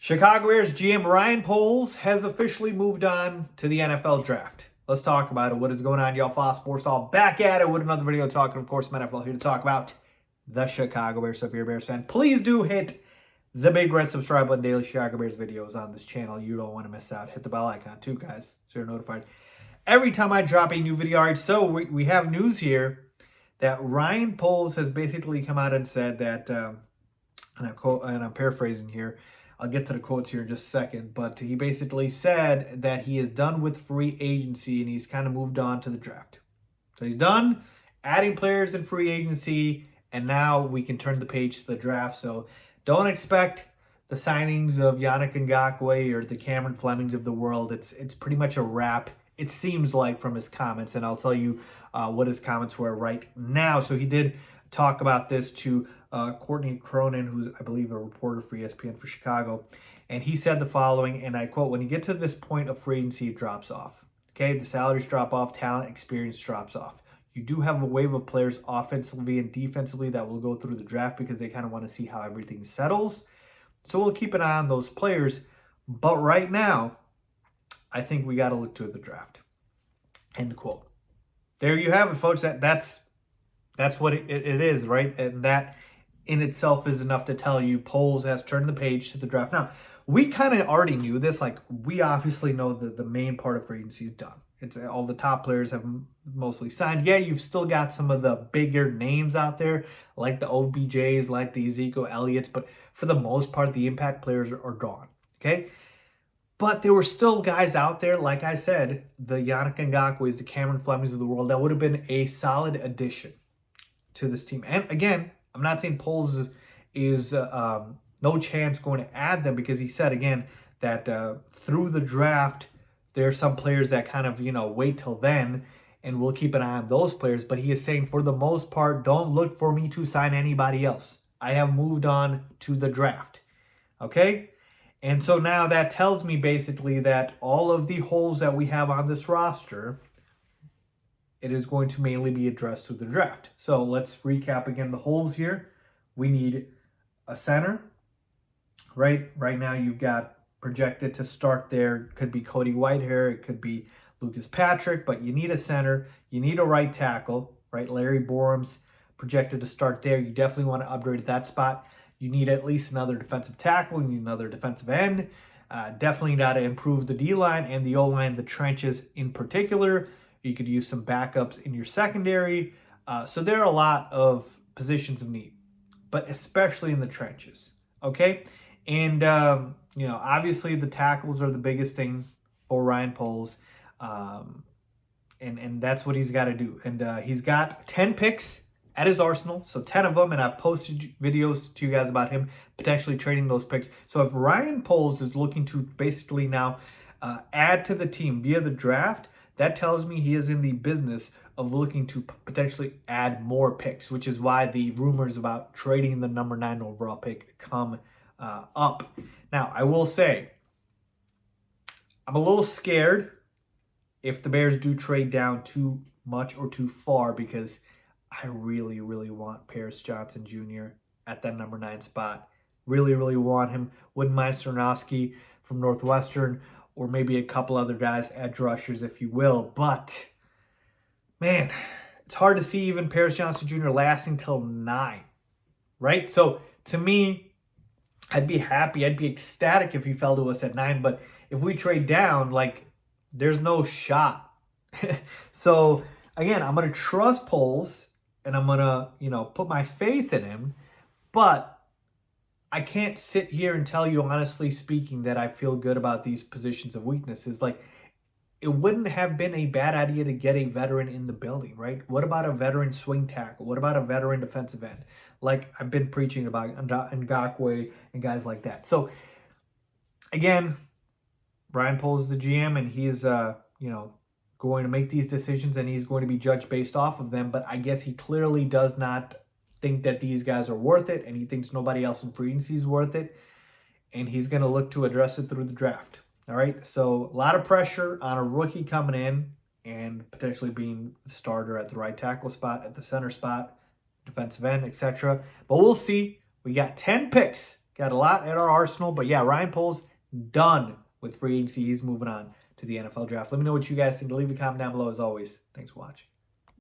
Chicago Bears GM Ryan Poles has officially moved on to the NFL draft. Let's talk about it. What is going on, y'all? Fox Sports all back at it with another video talking, of course, NFL here to talk about the Chicago Bears. So if you're a Bears fan, please do hit the big red subscribe button. Daily Chicago Bears videos on this channel. You don't want to miss out. Hit the bell icon too, guys, so you're notified every time I drop a new video. All right, so we have news here that Ryan Poles has basically come out and said that, and I'm paraphrasing here, I'll get to the quotes here in just a second, but he basically said that he is done with free agency and he's kind of moved on to the draft. So he's done adding players in free agency, and now we can turn the page to the draft. So don't expect the signings of Yannick Ngakoue or the Cameron Flemings of the world. It's pretty much a wrap, it seems like, from his comments, and I'll tell you what his comments were right now. So he did talk about this to Courtney Cronin, who's, I believe, a reporter for ESPN for Chicago. And he said the following, and I quote, "When you get to this point of free agency, it drops off. Okay, the salaries drop off, talent, experience drops off. You do have a wave of players offensively and defensively that will go through the draft because they kind of want to see how everything settles. So we'll keep an eye on those players. But right now, I think we got to look to the draft." End quote. There you have it, folks. That's what it is, right? And that in itself is enough to tell you Poles has turned the page to the draft. Now, we kind of already knew this. Like, we obviously know that the main part of free agency is done. It's all the top players have mostly signed. Yeah, you've still got some of the bigger names out there, like the OBJs, like the Ezekiel Elliott's, but for the most part, the impact players are gone, okay? But there were still guys out there, like I said, the Yannick Ngakoue's, the Cameron Flemings of the world, that would have been a solid addition to this team. And again, I'm not saying Poles is no chance going to add them, because he said, again, that through the draft, there are some players that kind of, wait till then, and we'll keep an eye on those players. But he is saying, for the most part, don't look for me to sign anybody else. I have moved on to the draft. Okay? And so now that tells me basically that all of the holes that we have on this roster, it is going to mainly be addressed through the draft. So let's recap again the holes here. We need a center, right? Right now you've got projected to start there. Could be Cody Whitehair, it could be Lucas Patrick, but you need a center. You need a right tackle, right? Larry Borum's projected to start there. You definitely want to upgrade at that spot. You need at least another defensive tackle. You need another defensive end. Definitely got to improve the D-line and the O-line, the trenches in particular. You could use some backups in your secondary. So there are a lot of positions of need, but especially in the trenches, okay? And, obviously the tackles are the biggest thing for Ryan Poles, and that's what he's got to do. And he's got 10 picks at his arsenal, so 10 of them, and I've posted videos to you guys about him potentially trading those picks. So if Ryan Poles is looking to basically now add to the team via the draft, that tells me he is in the business of looking to potentially add more picks, which is why the rumors about trading the number 9 overall pick come up. Now, I will say, I'm a little scared if the Bears do trade down too much or too far, because I really, really want Paris Johnson Jr. at that number 9 spot. Really, really want him. Wouldn't mind Sernowski from Northwestern, or maybe a couple other guys, edge rushers, if you will. But, man, it's hard to see even Paris Johnson Jr. lasting till 9, right? So, to me, I'd be happy, I'd be ecstatic if he fell to us at 9. But if we trade down, there's no shot. So, again, I'm going to trust Poles, and I'm going to, put my faith in him. But I can't sit here and tell you, honestly speaking, that I feel good about these positions of weaknesses. It wouldn't have been a bad idea to get a veteran in the building, right? What about a veteran swing tackle? What about a veteran defensive end? Like I've been preaching about Ngakoue and guys like that. So, again, Ryan Poles is the GM, and he's, going to make these decisions, and he's going to be judged based off of them. But I guess he clearly does not think that these guys are worth it, and he thinks nobody else in free agency is worth it, and he's going to look to address it through the draft. All right, so a lot of pressure on a rookie coming in and potentially being the starter at the right tackle spot, at the center spot, defensive end, etc. But we'll see. We got 10 picks got a lot at our arsenal. But yeah, Ryan Poles done with free agency. He's moving on to the NFL draft. Let me know what you guys think. Leave a comment down below as always. Thanks for watching.